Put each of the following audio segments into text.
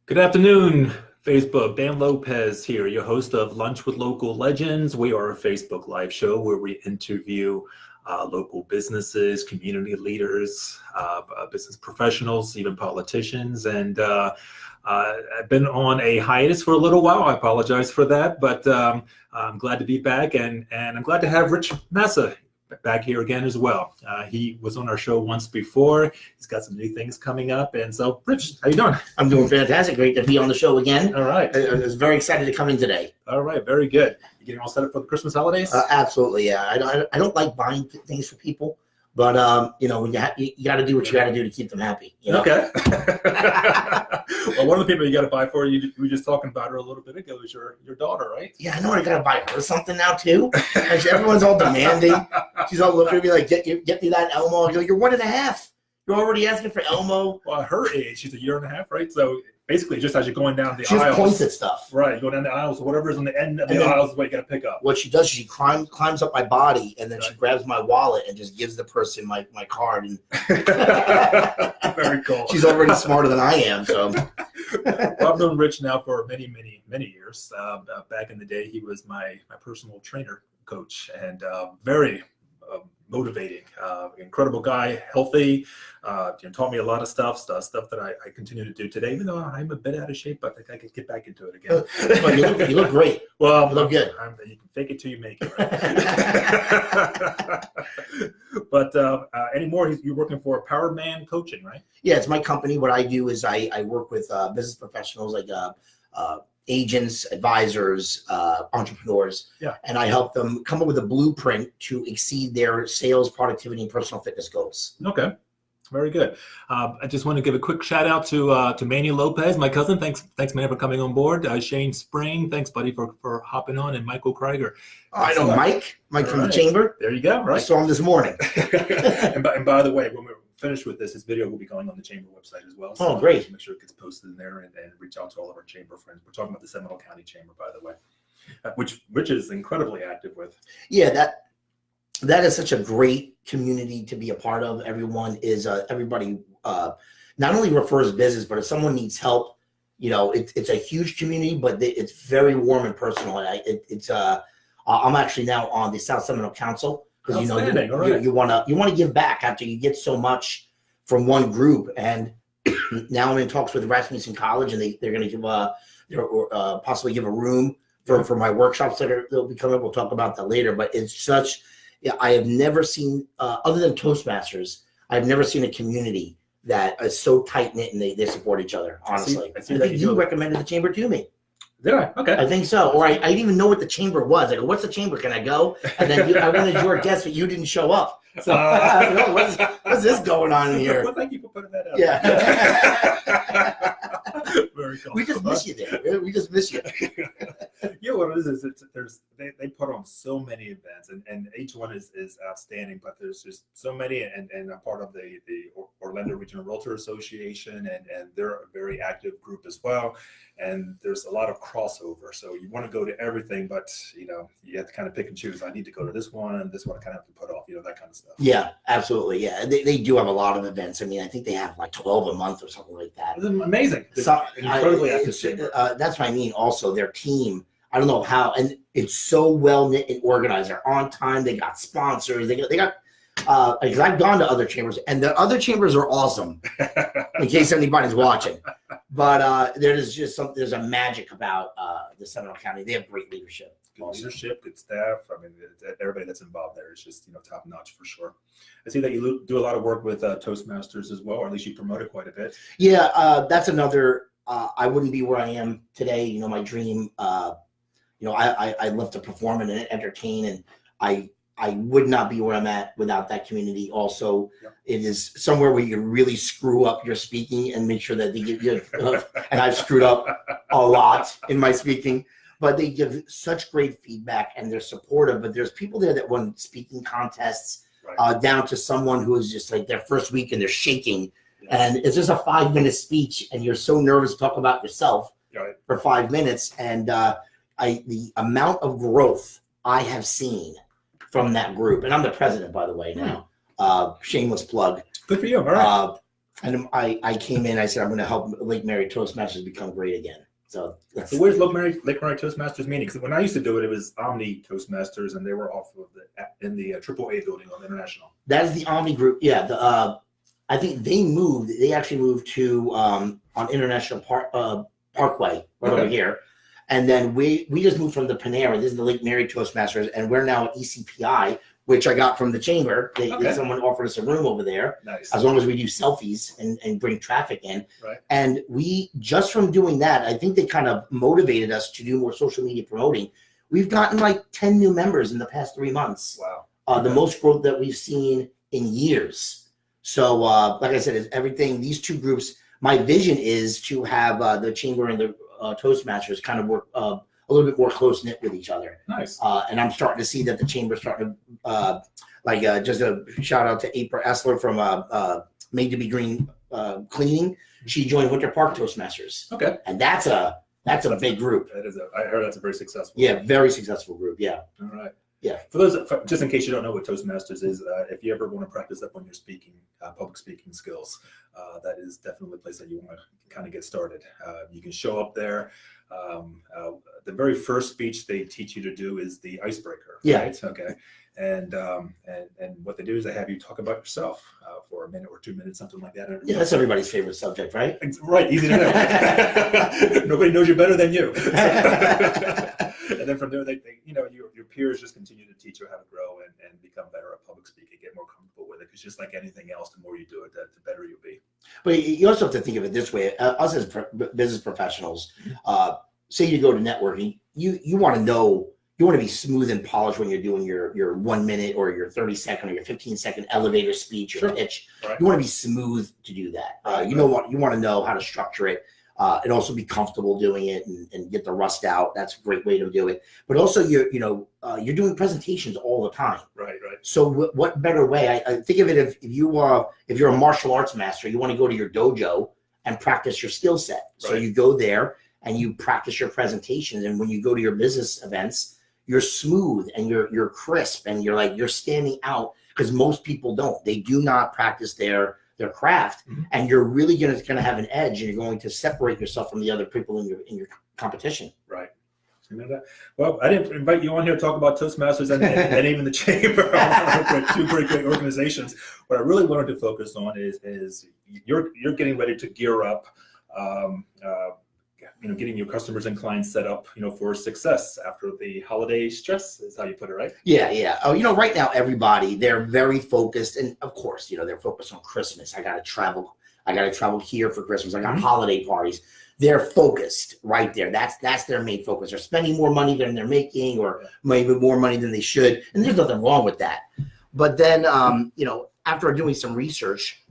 Good afternoon, Facebook. Dan Lopez here, your host of Lunch with Local Legends. We are a Facebook live show where we interview local businesses, community leaders, business professionals, even politicians. And I've been on a hiatus for a little while. I apologize for that, but I'm glad to be back, and I'm glad to have Rich Massa back here again as well. He was on our show once before. He's got some new things coming up. And so, Rich, how you doing? I'm doing fantastic. Great to be on the show again. All right. I was very excited to come in today. All right. Very good. You getting all set up for the Christmas holidays? Absolutely, yeah. I don't like buying things for people, but you got to do what you got to do to keep them happy. You know? Okay. Well, one of the people you got to buy for, you we were just talking about her a little bit ago, is your daughter, right? Yeah, I know. I got to buy her something now too. Everyone's all demanding. She's all looking at me like, get me that Elmo. I go, you're 1.5. You're already asking for Elmo. Well, at her age, she's 1.5 years, right? So basically, just as you're going down the she aisles. She points at stuff. Right, you go down the aisles, so whatever's on the end of the aisles is what you got to pick up. What she does is she climbs up my body, and then she grabs my wallet and just gives the person my card. And very cool. She's already smarter than I am, so. Well, I've known Rich now for many years. Back in the day, he was my personal trainer coach, and very motivating, incredible guy, healthy, taught me a lot of stuff that I continue to do today, even though I'm a bit out of shape, but I think I could get back into it again. You look great. Well, you look good. You can fake it till you make it, right? But anymore, you're working for Power Man Coaching, right? Yeah, it's my company. What I do is I work with business professionals like agents, advisors, entrepreneurs, and I help them come up with a blueprint to exceed their sales, productivity, and personal fitness goals. Okay, very good. I just want to give a quick shout out to Manny Lopez, my cousin. Thanks, man, for coming on board. Shane Spring, thanks, buddy, for hopping on, and Michael Krieger. Oh, I know Mike from the chamber. There you go. Right. I saw him this morning. and by the way, when we're finished with this video will be going on the chamber website as well. So great. Make sure it gets posted in there and reach out to all of our chamber friends. We're talking about the Seminole County Chamber, by the way, which Rich is incredibly active with. Yeah, that is such a great community to be a part of. Everyone is everybody not only refers business, but if someone needs help, it's a huge community, but it's very warm and personal. And I'm actually now on the South Seminole Council. Because you want to give back after you get so much from one group, and now I'm in talks with Rasmussen College, and they're going to give possibly give a room for my workshops that'll be coming up. We'll talk about that later. But it's such, I have never seen other than Toastmasters, I've never seen a community that is so tight knit and they support each other. Honestly, I think you recommended the chamber to me. Did I? Okay. I think so. Or I didn't even know what the chamber was. I go, what's the chamber? Can I go? And then I wanted your guest, but you didn't show up. So I don't know, what's this going on in here? Well, thank you for putting that out. Yeah. Very cool. We just miss you there. We just miss you. What it is they put on so many events, and each one is outstanding, but there's just so many, and I'm part of the Orlando Regional Realtor Association, and they're a very active group as well, and there's a lot of crossover, so you want to go to everything, but you have to kind of pick and choose. I need to go to this one, and this one I kind of have to put off, that kind of stuff. Yeah, absolutely. Yeah, they do have a lot of events. I mean, I think they have like 12 a month or something like that. It's amazing. So, incredibly active. That's what I mean. Also, their team, I don't know how, and it's so well knit and organized. They're on time. They got sponsors. They got because I've gone to other chambers, and the other chambers are awesome. In case anybody's watching, but there's a magic about the Seminole County. They have great leadership. Good leadership, good staff. I mean, everybody that's involved there is just top notch for sure. I see that you do a lot of work with Toastmasters as well, or at least you promote it quite a bit. Yeah, that's another. I wouldn't be where I am today. My dream. I love to perform and entertain, and I would not be where I'm at without that community. Also, It is somewhere where you can really screw up your speaking and make sure that they give you. And I've screwed up a lot in my speaking. But they give such great feedback and they're supportive. But there's people there that won speaking contests, down to someone who is just like their first week and they're shaking. And it's just a 5-minute speech and you're so nervous to talk about yourself for 5 minutes. And the amount of growth I have seen from that group, and I'm the president, by the way, now. Shameless plug. Good for you. All right. And I came in, I said, I'm going to help Lake Mary Toastmasters become great again. So where's Lake Mary Toastmasters meeting? Because when I used to do it, it was Omni Toastmasters, and they were off of in the AAA building on International. That is the Omni group. Yeah. I think they actually moved to on International Parkway right over here. And then we just moved from the Panera. This is the Lake Mary Toastmasters, and we're now at ECPI, which I got from the chamber. Someone offered us a room over there. Nice. As long as we do selfies and bring traffic in. Right. And we, just from doing that, I think they kind of motivated us to do more social media promoting. We've gotten like 10 new members in the past 3 months. Wow. The most growth that we've seen in years. So like I said, it's everything, these two groups, my vision is to have the chamber and the Toastmasters kind of work a little bit more close knit with each other. Nice. And I'm starting to see that the chamber's starting to, just a shout out to April Essler from Made to Be Green Cleaning. She joined Winter Park Toastmasters. Okay. And that's a big group. I heard that's a very successful. Yeah, very successful group. Yeah. All right. Yeah. For those, just in case you don't know what Toastmasters is, if you ever want to practice up on your public speaking skills, that is definitely a place that you want to kind of get started. You can show up there. The very first speech they teach you to do is the icebreaker. Yeah. Right? Okay. And what they do is they have you talk about yourself for a minute or 2 minutes, something like that. Yeah, that's everybody's favorite subject, right? Right. Easy to know. Nobody knows you better than you. And then from there, they your peers just continue to teach you how to grow and become better at public speaking, get more comfortable with it. Because just like anything else, the more you do it, the better you'll be. But you also have to think of it this way: us as business professionals, say you go to networking, you want to know, you want to be smooth and polished when you're doing your 1 minute or your 30-second or your 15-second elevator speech or pitch. Right. You want to be smooth to do that. You want to know how to structure it. And also be comfortable doing it and get the rust out. That's a great way to do it. But also, you're doing presentations all the time. Right. So what better way? I think of it if you're a martial arts master, you want to go to your dojo and practice your skill set. So you go there and you practice your presentations. And when you go to your business events, you're smooth and you're crisp and you're standing out, because most people don't. They do not practice their craft, and you're really going to have an edge, and you're going to separate yourself from the other people in your competition. Right. You know that? Well, I didn't invite you on here to talk about Toastmasters and even the chamber. Two very great organizations. What I really wanted to focus on is you're getting ready to gear up. Getting your customers and clients set up, for success after the holiday stress is how you put it, right? Yeah. Oh, right now everybody, they're very focused, and of course, they're focused on Christmas. I got to travel here for Christmas. I got holiday parties. They're focused right there. That's their main focus. They're spending more money than they're making, or maybe more money than they should, and there's nothing wrong with that. But then, after doing some research,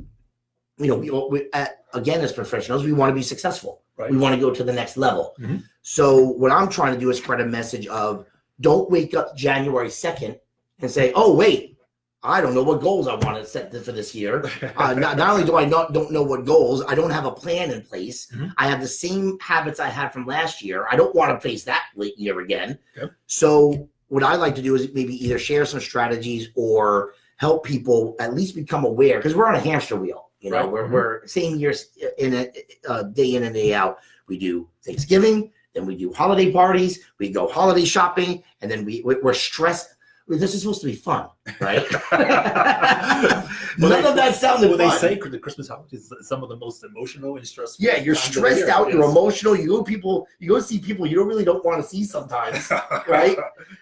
again, as professionals, we want to be successful. Right. We want to go to the next level. So what I'm trying to do is spread a message of, don't wake up January 2nd and say, oh, wait, I don't know what goals I want to set for this year. Not only do I don't know what goals, I don't have a plan in place. I have the same habits I had from last year. I don't want to face that year again. Yep. So what I like to do is maybe either share some strategies or help people at least become aware, because we're on a hamster wheel. We're same years in a day in and day out. We do Thanksgiving, then we do holiday parties, we go holiday shopping, and then we're stressed. This is supposed to be fun, right? None of that sounded fun. They say the Christmas holidays is some of the most emotional and stressful. Yeah, you're stressed out, you're emotional. You go see people you really don't want to see sometimes, right?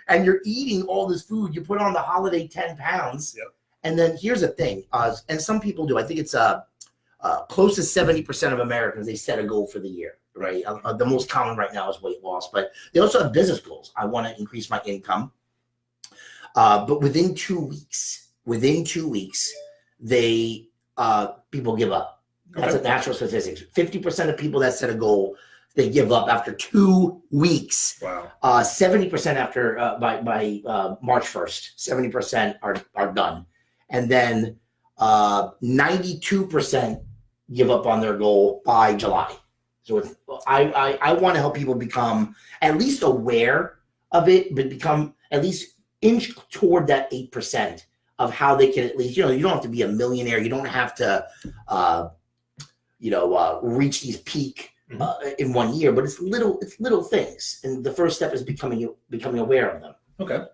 And you're eating all this food. You put on the holiday 10 pounds. Yep. And then here's the thing, and some people do. I think it's close to 70% of Americans, they set a goal for the year, right? The most common right now is weight loss, but they also have business goals. I want to increase my income. But within 2 weeks, they people give up. That's a natural statistics. 50% of people that set a goal, they give up after 2 weeks. Wow. 70% after by March 1st, 70% are done. And then 92% give up on their goal by July. So I want to help people become at least aware of it, but become at least inch toward that 8% of how they can at least, you don't have to be a millionaire. You don't have to, reach these peak in 1 year, but it's little things. And the first step is becoming aware of them. Okay.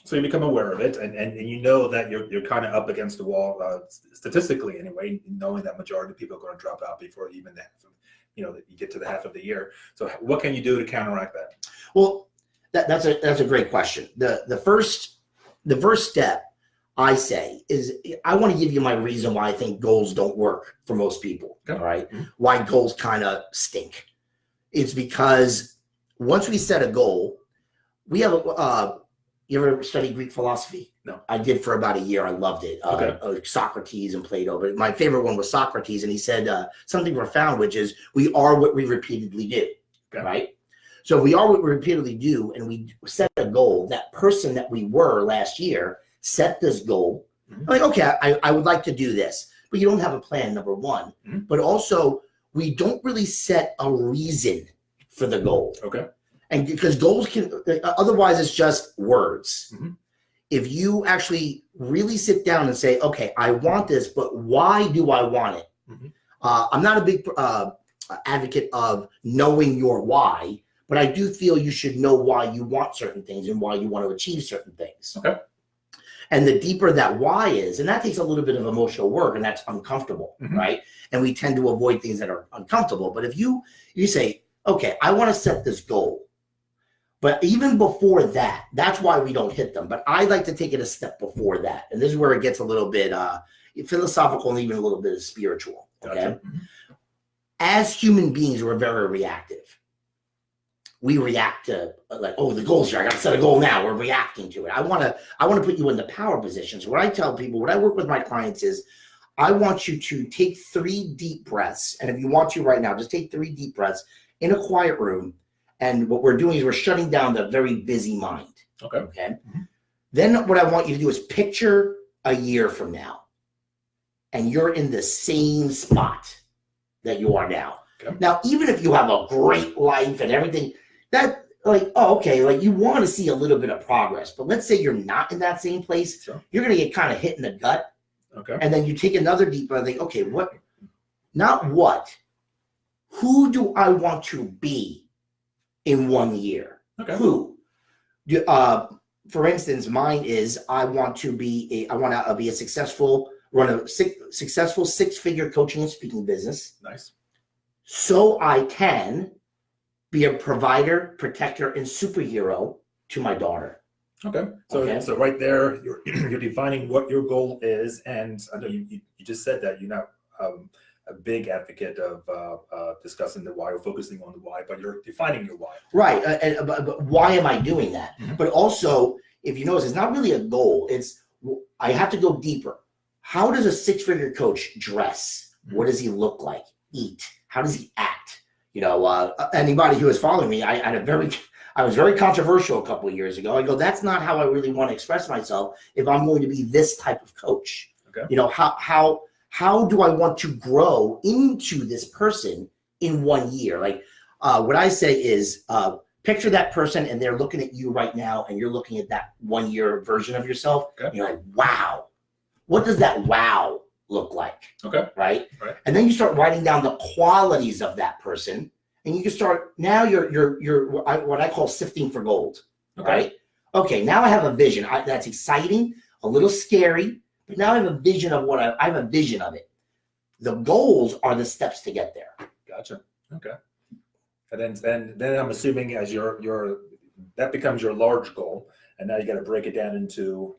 So you become aware of it, and you know that you're kind of up against the wall, statistically anyway, knowing that majority of people are going to drop out before even that, that you get to the half of the year. So what can you do to counteract that? Well, that's a great question. The first step, I say, is I want to give you my reason why I think goals don't work for most people. Okay. All right. Why goals kind of stink. It's because once we set a goal, we have you ever study Greek philosophy? No. I did for about a year. I loved it. Socrates and Plato, but my favorite one was Socrates, and he said something profound, which is we are what we repeatedly do. Okay. Right. So if we are what we repeatedly do, and we set a goal, that person that we were last year set this goal. Like, okay, I would like to do this, but you don't have a plan, number one. But also, we don't really set a reason for the goal. Okay. And because goals otherwise it's just words. If you actually really sit down and say, okay, I want this, but why do I want it? I'm not a big advocate of knowing your why, but I do feel you should know why you want certain things and why you want to achieve certain things. Okay. And the deeper that why is, and that takes a little bit of emotional work, and that's uncomfortable, right? And we tend to avoid things that are uncomfortable. But if you say, okay, I want to set this goal, but even before that, that's why we don't hit them. But I like to take it a step before that. And this is where it gets a little bit philosophical and even a little bit spiritual. Okay. Gotcha. As human beings, we're very reactive. We react to like, oh, the goal's here. I got to set a goal now. We're reacting to it. I want to put you in the power position. So what I tell people, what I work with my clients is, I want you to take 3 deep breaths. And if you want to right now, just take 3 deep breaths in a quiet room. And what we're doing is we're shutting down the very busy mind. Okay. Okay. Then what I want you to do is picture a year from now, and you're in the same spot that you are now. Okay. Now, even if you have a great life and everything, that like, oh, okay, like you want to see a little bit of progress. But let's say you're not in that same place. Sure. You're going to get kind of hit in the gut. Okay. And then you take another deep breath and think, okay, who do I want to be in 1 year? Okay. Who? For instance, mine is I want to be a successful 6-figure coaching and speaking business. Nice. So I can be a provider, protector, and superhero to my daughter. Okay. So right there, you're defining what your goal is, and I know you just said that you're not a big advocate of discussing the why or focusing on the why, but you're defining your why. Right. But why am I doing that? But also, if you notice, it's not really a goal. I have to go deeper. How does a 6-figure coach dress? What does he look like? Eat? How does he act? Anybody who is following me, I was very controversial a couple of years ago. I go, that's not how I really want to express myself if I'm going to be this type of coach. Okay. How do I want to grow into this person in 1 year? Like what I say is picture that person and they're looking at you right now and you're looking at that 1 year version of yourself. Okay. And you're like, wow, what does that wow look like? Okay. Right. And then you start writing down the qualities of that person, and you can start, now you're what I call sifting for gold. Okay. Right. Okay. Now I have a vision. That's exciting, a little scary, but now I have a vision of I have a vision of it. The goals are the steps to get there. Gotcha. Okay. And then I'm assuming as that becomes your large goal, and now you got to break it down into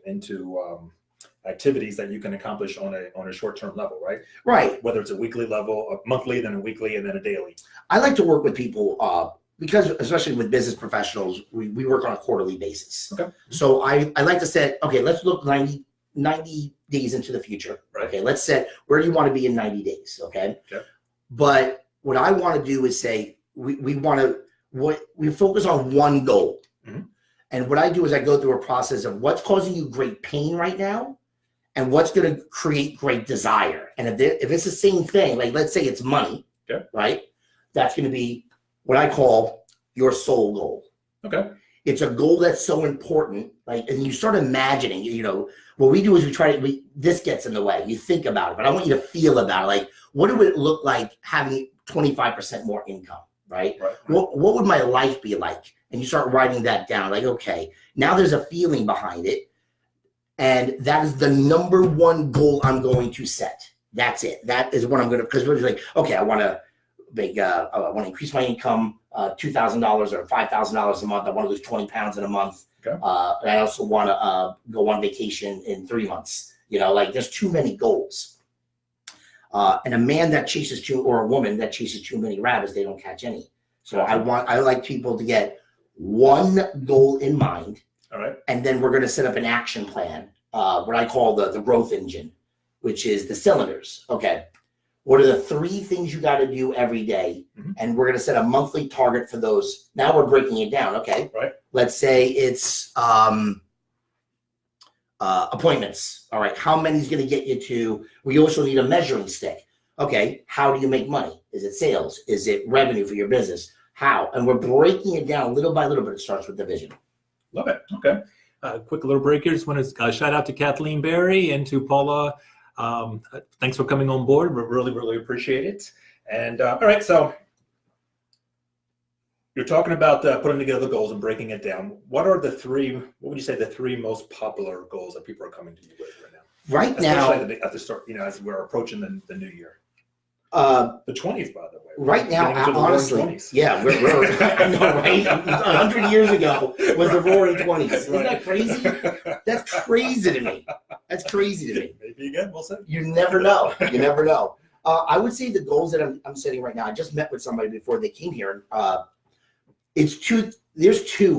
activities that you can accomplish on a short-term level, right? Right. Whether it's a weekly level, a monthly, then a weekly, and then a daily. I like to work with people because, especially with business professionals, we work on a quarterly basis. Okay. So I like to say, okay, let's look 90 days into the future. Right. Okay, let's set where do you want to be in 90 days? Okay. Okay. But what I want to do is say we focus on one goal. Mm-hmm. And what I do is I go through a process of what's causing you great pain right now and what's going to create great desire. And if it's the same thing, like let's say it's money, okay, right? That's going to be what I call your soul goal. Okay. it's a goal that's so important, like, and you start imagining, what we do is this gets in the way. You think about it, but I want you to feel about it. Like, what would it look like having 25% more income, right? What would my life be like? And you start writing that down, like, okay, now there's a feeling behind it. And that is the number one goal I'm going to set. That's it. That is what I'm going to, because we're like, okay, I want to increase my income $2,000 or $5,000 a month. I want to lose 20 pounds in a month. Okay. And I also want to go on vacation in 3 months. Like, there's too many goals. And a man that chases or a woman that chases too many rabbits, they don't catch any. So I like people to get one goal in mind. All right. And then we're going to set up an action plan, what I call the growth engine, which is the cylinders. Okay. What are the 3 things you got to do every day? Mm-hmm. And we're going to set a monthly target for those. Now we're breaking it down. Okay. Right. Let's say it's appointments. All right. How many is going to get you to? We also need a measuring stick. Okay. How do you make money? Is it sales? Is it revenue for your business? How? And we're breaking it down little by little, but it starts with the vision. Love it. Okay. Quick little break here. Just want to shout out to Kathleen Berry and to Paula. Thanks for coming on board. We really, really appreciate it. And all right, so you're talking about putting together the goals and breaking it down. What would you say the 3 most popular goals that people are coming to you with right now? Right now, especially at the start, as we're approaching the new year. The 20s, by the way. Right now, honestly, yeah, we're I know, right? 100 years ago was the Roaring 20s. Isn't that crazy? That's crazy to me. That's crazy to me. Maybe again, we'll see. You never know. You never know. I would say the goals that I'm setting right now. I just met with somebody before they came here. There's 2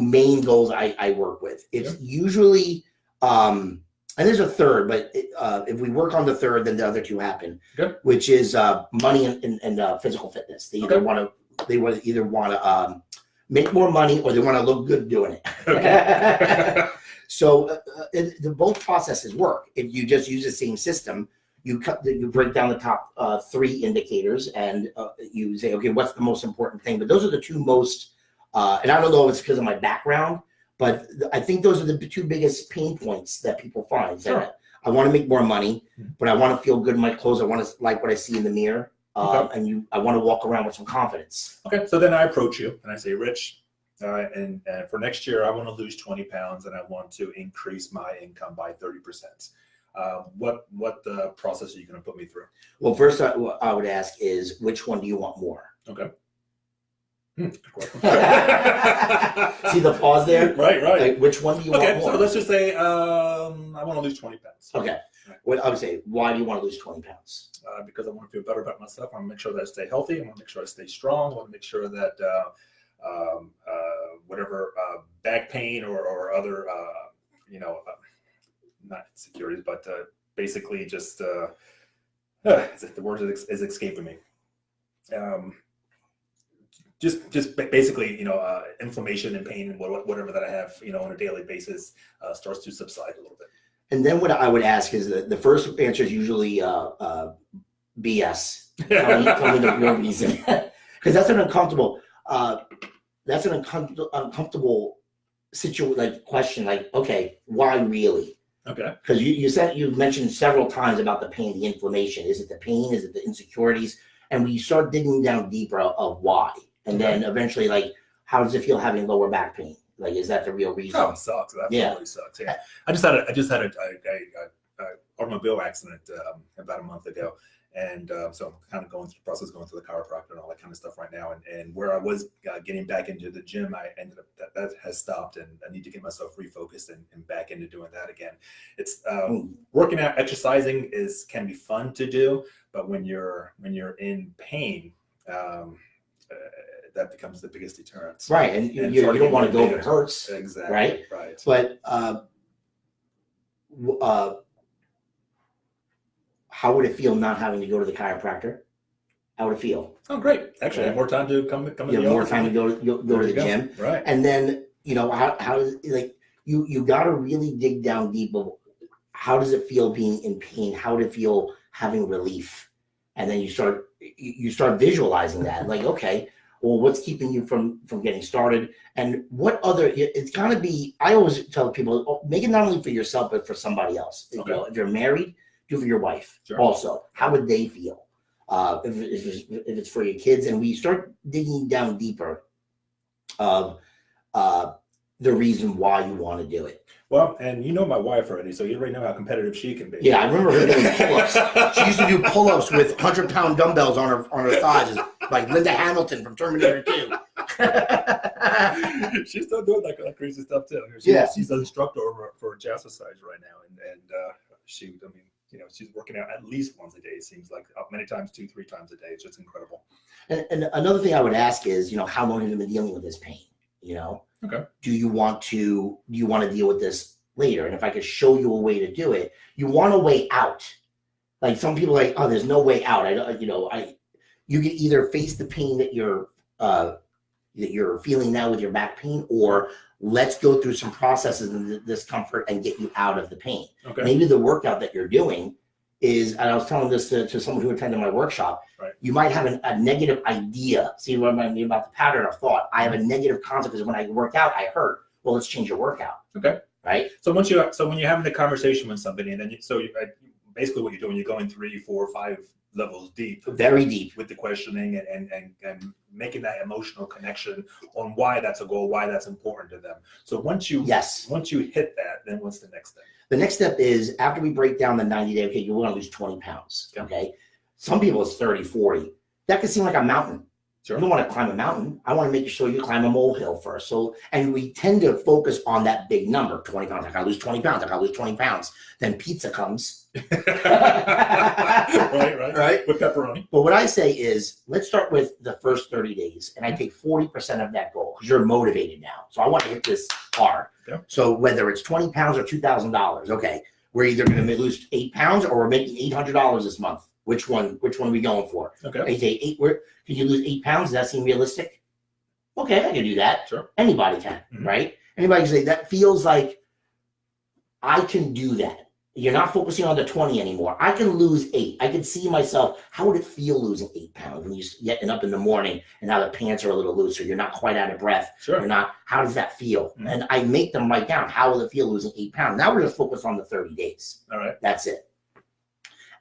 main goals I work with. It's usually and there's a third, but if we work on the third, then the other 2 happen. Good. Which is money and physical fitness. They either want to make more money or they want to look good doing it. Okay. So both processes work. If you just use the same system, you break down the top 3 indicators and you say, okay, what's the most important thing? But those are the 2 most. And I don't know if it's because of my background. But I think those are the 2 biggest pain points that people find. Sure. I want to make more money, but I want to feel good in my clothes. I want to like what I see in the mirror, and I want to walk around with some confidence. Okay, so then I approach you and I say, Rich, and for next year, I want to lose 20 pounds and I want to increase my income by 30%. What process are you going to put me through? Well, first, what I would ask is, which one do you want more? Okay. See the pause there? Right. Like, which one do you want more? Okay, so let's just say I want to lose 20 pounds. Okay. Well, I would say, why do you want to lose 20 pounds? Because I want to feel better about myself. I want to make sure that I stay healthy. I want to make sure I stay strong. I want to make sure that whatever back pain or other, not insecurities, but basically just, the word is escaping me. Just basically, inflammation and pain and whatever that I have, on a daily basis starts to subside a little bit. And then what I would ask is the first answer is usually BS. Tell me the real reason, because that's an uncomfortable situation, like question, like, okay, why really? Okay. Because you mentioned several times about the pain, the inflammation. Is it the pain? Is it the insecurities? And we start digging down deeper of why. And then eventually, like, how does it feel having lower back pain? Like, is that the real reason? Oh, it sucks. That absolutely sucks. Yeah. I just had a automobile accident about a month ago. And so I'm kind of going through the process, going through the chiropractor and all that kind of stuff right now. And where I was getting back into the gym, I ended up that has stopped, and I need to get myself refocused and back into doing that again. It's working out, exercising can be fun to do, but when you're in pain, that becomes the biggest deterrent. Right, and you don't want to go if it hurts. Exactly. Right. But how would it feel not having to go to the chiropractor? How would it feel? Oh, great! Actually, I have more time to come. You have more time to go to the gym. Right. And then how does you got to really dig down deep of how does it feel being in pain? How would it feel having relief? And then you start visualizing that, like, okay, or what's keeping you from getting started, and what other, it's got to be, I always tell people, make it not only for yourself but for somebody else. Okay. You know, if you're married, do it for your wife. Sure. Also, how would they feel? If it's for your kids, and we start digging down deeper of the reason why you want to do it. Well, and you know my wife already, so you already know how competitive she can be. Yeah, I remember her doing pull-ups. She used to do pull-ups with 100-pound dumbbells on her thighs, like Linda Hamilton from Terminator 2. She's still doing that crazy stuff too. She's an instructor for jazzercise right now, and she's working out at least once a day. It seems like many times, 2-3 times a day. It's just incredible. And another thing I would ask is, how long have you been dealing with this pain? Okay. Do you want to deal with this later? And if I could show you a way to do it, you want a way out. Like some people are like, oh, there's no way out. You can either face the pain that you're feeling now with your back pain, or let's go through some processes and discomfort and get you out of the pain. Okay. Maybe the workout that you're doing is, and I was telling this to someone who attended my workshop, right. You might have a negative idea. See what I mean about the pattern of thought? I have a negative concept because when I work out, I hurt. Well, let's change your workout. Okay. Right. So when you're having a conversation with somebody, and then basically what you're doing, you're going 3, 4, 5 levels deep, very deep with the questioning and making that emotional connection on why that's a goal, why that's important to them. So once you hit that, then what's the next step? The next step is, after we break down the 90-day, okay, you want to lose 20 pounds. Okay. Some people it's 30, 40. That could seem like a mountain. Sure. You don't want to climb a mountain. I want to make sure you climb a molehill first. So, and we tend to focus on that big number, 20 pounds. I got to lose 20 pounds. I got to lose 20 pounds. Then pizza comes. Right. With pepperoni. But what I say is, let's start with the first 30 days. And I take 40% of that goal because you're motivated now. So I want to hit this hard. Yeah. So whether it's 20 pounds or $2,000, okay, we're either going to lose 8 pounds or we're making $800 this month. Which one are we going for? Okay. Can you lose 8 pounds? Does that seem realistic? Okay, I can do that. Sure. Anybody can, right? Anybody can say, that feels like I can do that. You're not focusing on the 20 anymore. I can lose 8. I can see myself, how would it feel losing 8 pounds when you're getting up in the morning and now the pants are a little looser, you're not quite out of breath. Sure. You're not, how does that feel? And I make them write down, how will it feel losing 8 pounds? Now we're just focused on the 30 days. All right. That's it.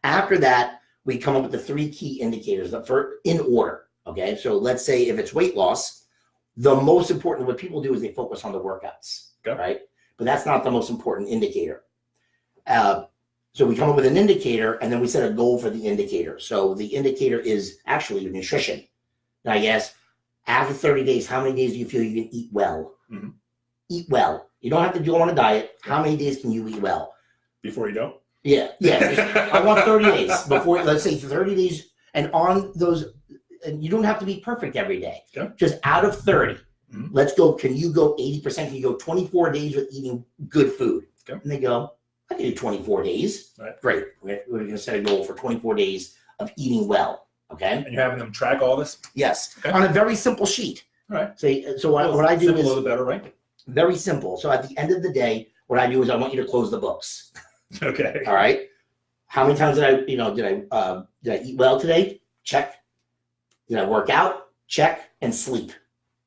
After that, we come up with the 3 key indicators in order. Okay. So let's say if it's weight loss, the most important, what people do is they focus on the workouts, right? But that's not the most important indicator. So we come up with an indicator and then we set a goal for the indicator. So the indicator is actually nutrition. Now, yes, after 30 days, how many days do you feel you can eat well? Mm-hmm. Eat well. You don't have to go on a diet. How many days can you eat well? Before you don't? Yeah. I want 30 days before, let's say 30 days, and on those, and you don't have to be perfect every day. Okay. Just out of 30, mm-hmm. Let's go. Can you go 80%? Can you go 24 days with eating good food? Okay. And they go, I can do 24 days. Right. Great. We're going to set a goal for 24 days of eating well. Okay. And you're having them track all this? Yes. Okay. On a very simple sheet. All right. So what I do is a little better, right? Very simple. So at the end of the day, what I do is I want you to close the books. Okay. All right. How many times did I eat well today? Check. Did I work out? Check. And sleep.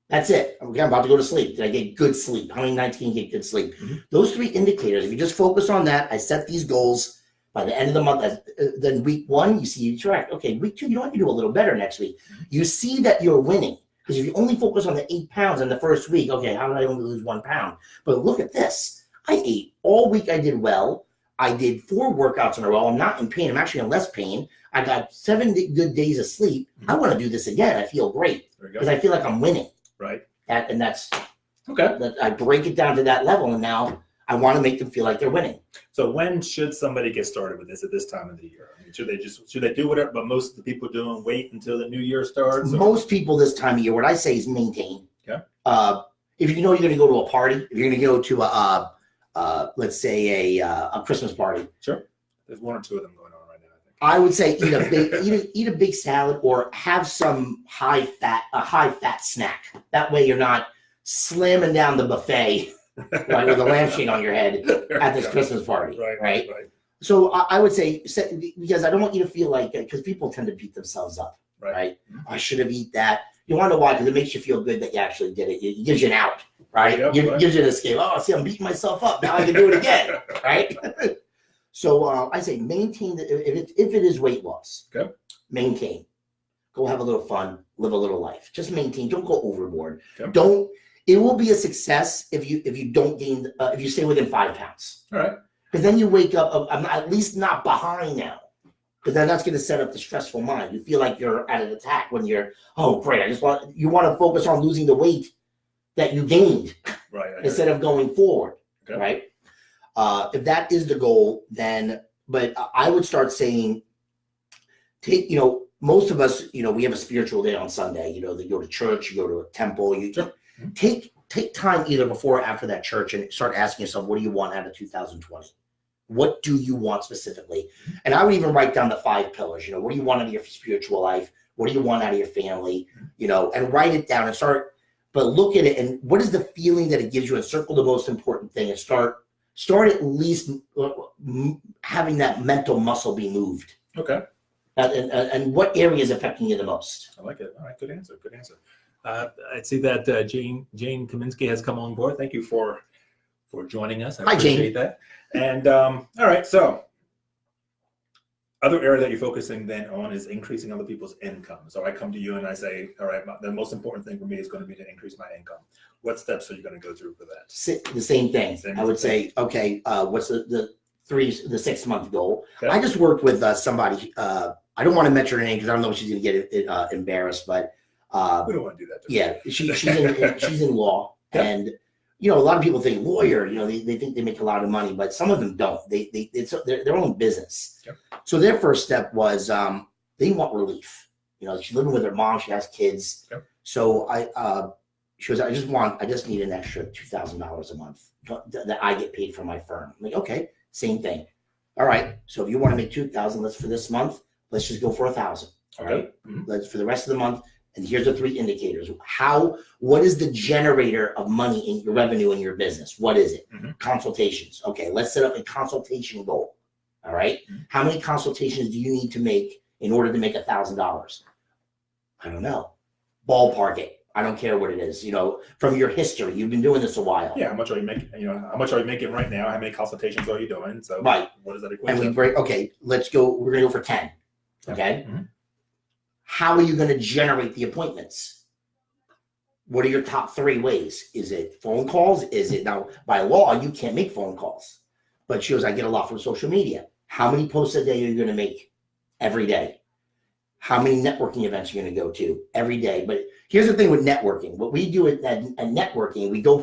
That's it. Okay, I'm about to go to sleep. Did I get good sleep? How many nights can you get good sleep? Mm-hmm. Those 3 indicators, if you just focus on that, I set these goals by the end of the month. Then week 1, you see you track. Okay, week 2, you don't have to do a little better next week. Mm-hmm. You see that you're winning. Because if you only focus on the 8 pounds in the first week, okay, how did I only lose 1 pound? But look at this. I ate all week. I did well. I did 4 workouts in a row. I'm not in pain. I'm actually in less pain. I got 7 good days of sleep. Mm-hmm. I want to do this again. I feel great because I feel like I'm winning. Right. That's okay. That I break it down to that level, and now I want to make them feel like they're winning. So when should somebody get started with this at this time of the year? I mean, should they do whatever? But most of the people doing wait until the new year starts. Most people this time of year, what I say is maintain. Okay. If you know you're going to go to a party, if you're going to go to let's say a Christmas party. Sure. There's 1 or 2 of them going on right now, I think. I would say eat a big salad or have some high fat snack. That way you're not slamming down the buffet right, with a lampshade on your head at this Christmas party. Right. So I would say, because I don't want you to feel like, because people tend to beat themselves up. Right. I should have eaten that. You want to know why? Because it makes you feel good that you actually did it. It gives you an out, right? Yep, Gives right. you an escape. Oh, see, I'm beating myself up. Now I can do it again, right? So I say maintain, if it is weight loss, Okay. maintain. Go have a little fun, live a little life. Just maintain. Don't go overboard. Okay. Don't. It will be a success if you don't gain, if you stay within 5 pounds. All right. Because then you wake up, I'm at least not behind now. Because then that's going to set up the stressful mind. You feel like you're at an attack when you're, oh, great. You want to focus on losing the weight that you gained Right. instead of going forward, Okay. right? If that is the goal, then, but I would start saying, most of us, we have a spiritual day on Sunday, that you go to church, you go to a temple, Sure. take time either before or after that church and start asking yourself, what do you want out of 2020? What do you want specifically? And I would even write down the 5 pillars. What do you want out of your spiritual life? What do you want out of your family? And write it down and start, but look at it and what is the feeling that it gives you and circle the most important thing and start at least having that mental muscle be moved. Okay. And what area is affecting you the most? I like it. All right. Good answer. Good answer. I see that Jane Kaminsky has come on board. Thank you for joining us. I Hi, Jane. appreciate that. And all right. So other area that you're focusing then on is increasing other people's income. So I come to you and I say, all right, the most important thing for me is going to be to increase my income. What steps are you going to go through for that? The same thing. I would say, okay, what's the 6 month goal? Okay. I just worked with somebody. I don't want to mention her name because I don't know if she's going to get embarrassed, but We don't want to do that. yeah, she's in law, Yeah. and a lot of people think lawyer. They think they make a lot of money, but some of them don't. It's their own business. Yep. So their first step was they want relief. She's living with her mom. She has kids. Yep. So she goes, I just need an extra $2,000 a month that I get paid for my firm. I'm like, okay, same thing. All right. So if you want to make $2,000, for this month, let's just go for $1,000. All Okay. right. Mhm. Let's for the rest of the month. And here's the 3 indicators. What is the generator of money in your revenue in your business? What is it? Mhm. Consultations. Okay, let's set up a consultation goal. All right. Mhm. How many consultations do you need to make in order to make $1,000? I don't know. Ballpark it. I don't care what it is. From your history, you've been doing this a while. Yeah. How much are you making? How much are you making right now? How many consultations are you doing? So Right. what does that equate And we to? break. Okay, let's go. We're gonna go for 10. Okay. Mhm. How are you going to generate the appointments? What are your top 3 ways? Is it phone calls? Is it now by law, you can't make phone calls, but she goes, I get a lot from social media. How many posts a day are you going to make every day? How many networking events are you going to go to every day? But here's the thing with networking. What we do at networking, we go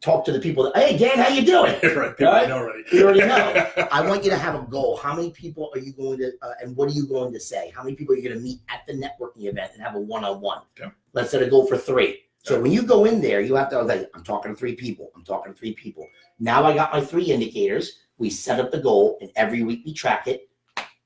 talk to the people that, hey, Dan, how you doing? Right. People Right? know already. You already know. I want you to have a goal. How many people are you going to, and what are you going to say? How many people are you going to meet at the networking event and have a one-on-one? Okay. Let's set a goal for 3. So Okay. when you go in there, you have to, like, I'm talking to 3 people. I'm talking to 3 people. Now I got my 3 indicators. We set up the goal, and every week we track it.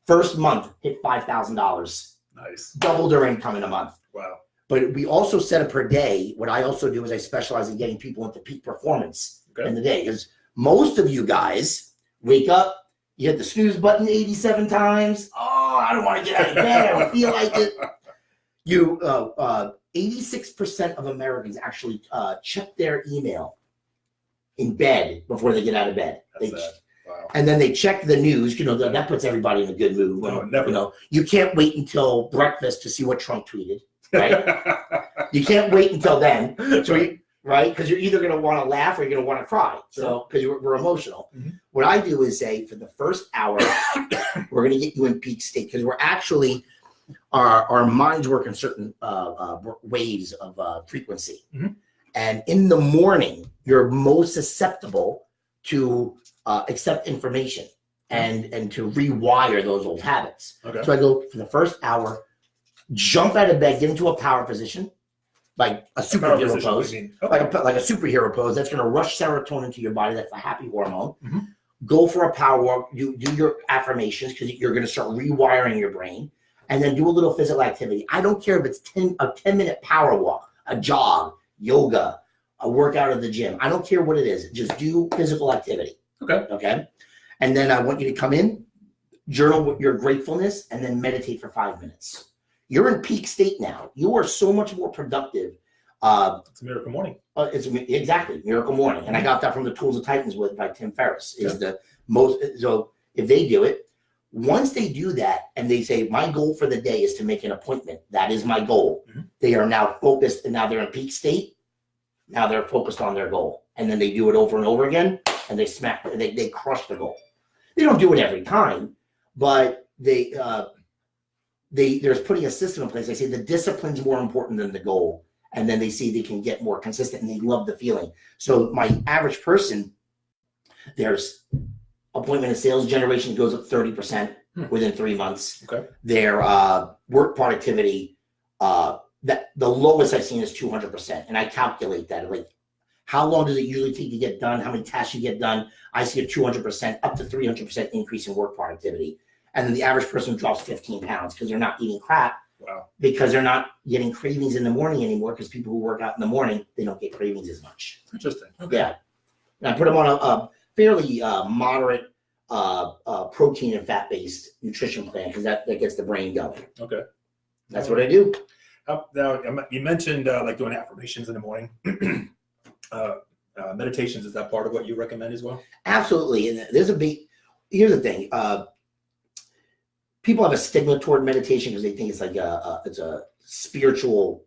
First month, hit $5,000. Nice. Double their income in a month. Wow. But we also set it per day. What I also do is I specialize in getting people into peak performance Okay. in the day. Because most of you guys wake up, you hit the snooze button 87 times. Oh, I don't want to get out of bed. I don't feel like it. 86% of Americans actually check their email in bed before they get out of bed. That's They- sad. Wow. and then they check the news. That puts everybody in a good mood. No, never. You can't wait until breakfast to see what Trump tweeted. Right? You can't wait until then. So right? Because you're either going to want to laugh or you're going to want to cry. So because we're emotional. Mhm. What I do is say for the first hour, we're going to get you in peak state because we're actually our minds work in certain waves of frequency. Mhm. And in the morning, you're most susceptible to accept information and to rewire those old habits. Okay. So I go for the first hour, jump out of bed, get into a power position, like a superhero Position, pose, I mean. Okay. like a superhero pose. That's going to rush serotonin to your body. That's a happy hormone. Mhm. Go for a power walk. Do your affirmations because you're going to start rewiring your brain, and then do a little physical activity. I don't care if it's a 10-minute power walk, a jog, yoga, a workout at the gym. I don't care what it is. Just do physical activity. Okay. Okay. And then I want you to come in, journal your gratefulness, and then meditate for 5 minutes. You're in peak state now. You are so much more productive. It's a miracle morning. It's exactly miracle morning, and I got that from the Tools of Titans by Tim Ferriss. Is the most so if they do it, once they do that and they say my goal for the day is to make an appointment, that is my goal. They are now focused, and now they're in peak state. Now they're focused on their goal, and then they do it over and over again, and they crush the goal. They don't do it every time, but they're putting a system in place. They say the discipline's more important than the goal. And then they see they can get more consistent, and they love the feeling. So my average person, there's appointment and sales generation goes up 30% within 3 months. Okay. Their work productivity, that the lowest I've seen is 200%. And I calculate that, like, how long does it usually take to get done? How many tasks you get done? I see a 200%, up to 300% increase in work productivity. And then the average person drops 15 pounds because they're not eating crap. Wow. Because they're not getting cravings in the morning anymore, because people who work out in the morning, they don't get cravings as much. Interesting. Okay. Yeah. And I put them on a fairly moderate protein and fat-based nutrition plan, because that gets the brain going. Okay. That's what I do. Now, you mentioned like doing affirmations in the morning. Meditations, is that part of what you recommend as well? Absolutely. And here's the thing. People have a stigma toward meditation because they think it's like it's a spiritual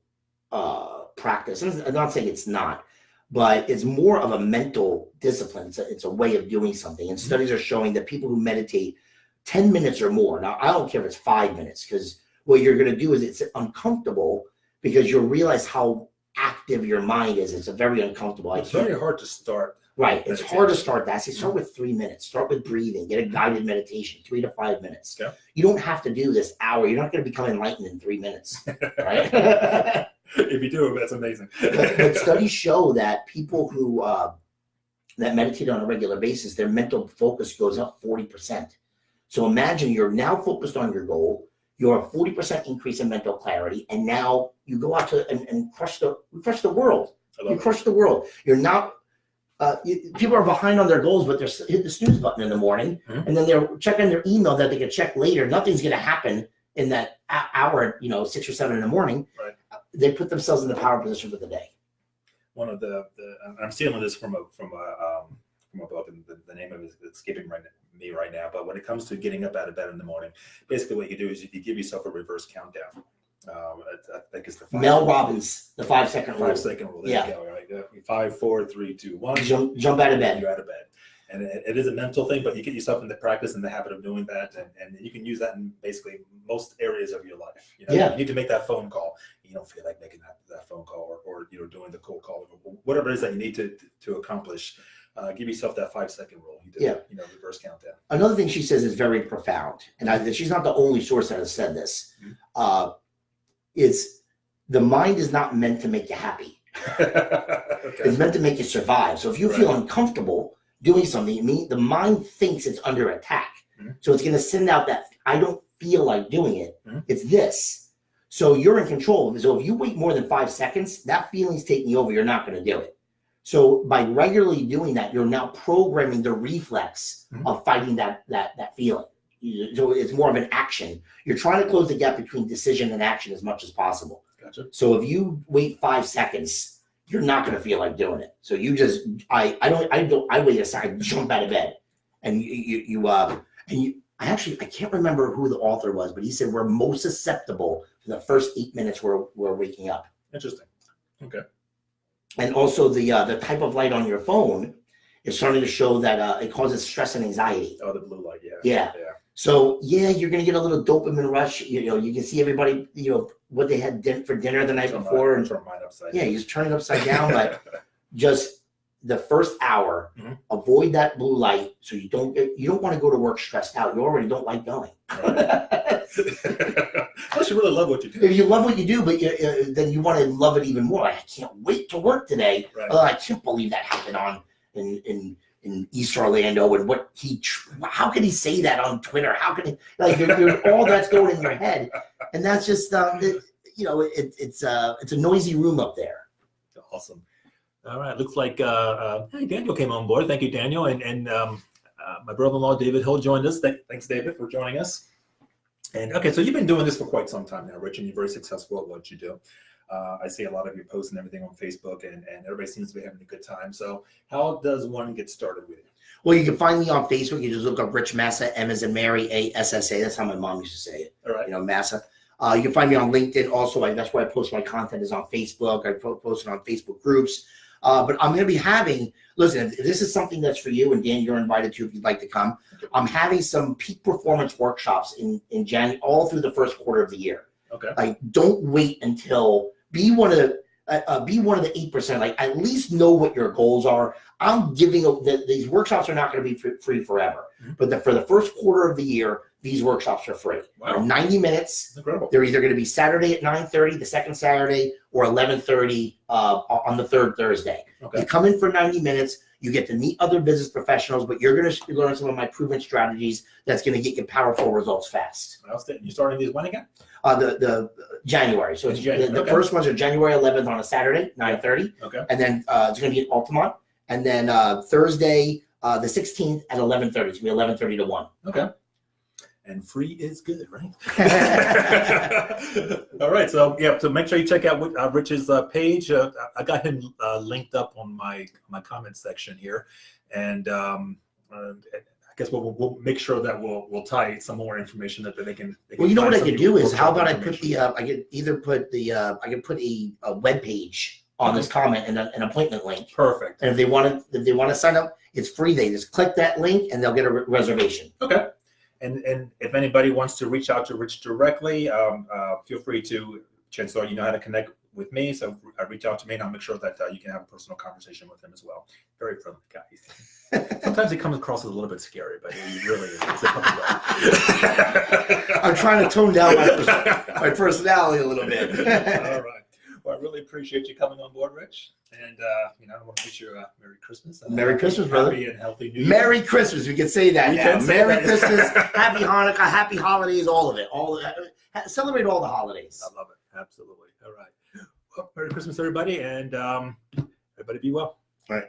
practice. And I'm not saying it's not, but it's more of a mental discipline. It's a way of doing something. And studies are showing that people who meditate 10 minutes or more. Now, I don't care if it's 5 minutes, because what you're going to do is it's uncomfortable, because you'll realize how active your mind is. It's a very uncomfortable. It's very hard to start. Right. It's hard to start that. So start with 3 minutes. Start with breathing. Get a guided meditation, 3 to 5 minutes. Yeah. You don't have to do this hour. You're not going to become enlightened in 3 minutes. Right? If you do, that's amazing. but studies show that people who that meditate on a regular basis, their mental focus goes up 40%. So imagine you're now focused on your goal. You're a 40% increase in mental clarity, and now you go out to and crush the world. You crush the world. You're not. People are behind on their goals, but they're hit the snooze button in the morning, and then they're checking their email that they can check later. Nothing's going to happen in that hour, 6 or 7 in the morning. Right. They put themselves in the power position for the day. One of I'm stealing this from a book, and the name of it is escaping me right now. But when it comes to getting up out of bed in the morning, basically what you do is you give yourself a reverse countdown. I think it's the Mel Robbins, the 5 second rule. 5 second rule. There you go. Right. 5, 4, 3, 2, 1. Jump out of bed. You're out of bed. And it is a mental thing, but you get yourself in the practice and the habit of doing that, and you can use that in basically most areas of your life. You need to make that phone call. You don't feel like making that phone call, or doing the cold call, or whatever it is that you need to accomplish. Give yourself that 5 second rule. Reverse countdown. Another thing she says is very profound, and she's not the only source that has said this. Is the mind is not meant to make you happy. Okay. It's meant to make you survive. So if you feel uncomfortable doing something, the mind thinks it's under attack. So it's going to send out that I don't feel like doing it. It's this. So you're in control. So if you wait more than 5 seconds, that feeling's taking you over. You're not going to do it. So by regularly doing that, you're now programming the reflex of fighting that feeling. So it's more of an action. You're trying to close the gap between decision and action as much as possible. Gotcha. So if you wait 5 seconds, you're not going to feel like doing it. So you just, I wait aside, jump out of bed, and I can't remember who the author was, but he said we're most susceptible to the first 8 minutes we're waking up. Interesting. Okay. And also the type of light on your phone is starting to show that it causes stress and anxiety. Oh, the blue light. Yeah. Yeah. So you're gonna get a little dopamine rush. You can see everybody, what they had for dinner the night before, and turn mine upside. You just turn it upside down. But just the first hour, avoid that blue light, so you don't want to go to work stressed out. You already don't like going. Right. Unless you really love what you do. If you love what you do, but then you want to love it even more. I can't wait to work today. Right. I can't believe that happened on in East Orlando, and how can he say that on Twitter? How can he, all that's going in your head, and that's just it's a noisy room up there. Awesome. All right, looks like hey, Daniel came on board. Thank you, Daniel, and my brother-in-law David Hill joined us. Thanks, David, for joining us. And okay, so you've been doing this for quite some time now, Rich, and you're very successful at what you do. I see a lot of your posts and everything on Facebook, and everybody seems to be having a good time. So how does one get started with you? Well, you can find me on Facebook. You just look up Rich Massa, M as in Mary, A-S-S-A. That's how my mom used to say it. All right. You know, Massa. You can find me on LinkedIn also. That's where I post my content is on Facebook. I post it on Facebook groups. But I'm going to be having, listen, if this is something that's for you, and Dan, you're invited to if you'd like to come. I'm having some peak performance workshops in January, all through the first quarter of the year. Okay. Like, don't wait until be one of the 8%. Like, at least know what your goals are. I'm giving these workshops are not going to be free forever, but for the first quarter of the year, these workshops are free. Wow. They're 90 minutes. That's incredible. They're either going to be Saturday at 9:30, the second Saturday, or 11:30 on the third Thursday. Okay. You come in for 90 minutes. You get to meet other business professionals, but you're going to learn some of my proven strategies that's going to get you powerful results fast. Outstanding. You starting these when again? The January. So it's January. the Okay. first ones are January 11th on a Saturday, 9:30. Okay. And then it's going to be at Altamont. And then Thursday, the 16th at 11:30. It's going to be 11:30 to 1. Okay. And free is good, right? All right. So yeah, so make sure you check out Rich's page. I got him linked up on my comment section here, and I guess we'll make sure that we'll tie some more information that they can. Well, you know what I could do is, how about I put information. I could either put I could put a web page on this comment and an appointment link. Perfect. And if they want to sign up, it's free. They just click that link and they'll get a reservation. Okay. And if anybody wants to reach out to Rich directly, feel free to. Chances are you know how to connect with me, so reach out to me, and I'll make sure that you can have a personal conversation with him as well. Very friendly guy. Sometimes he comes across as a little bit scary, but he really is. He's a puppy dog. I'm trying to tone down my personality a little bit. All right. Well, I really appreciate you coming on board, Rich. And, I want to wish you a Merry Christmas. Merry Christmas, brother. Happy and healthy New Year. Merry Christmas. We can say that We now. can say Merry that. Christmas, Happy Hanukkah, Happy Holidays, all of it. Celebrate all the holidays. I love it. Absolutely. All right. Well, Merry Christmas, everybody. And everybody be well. All right.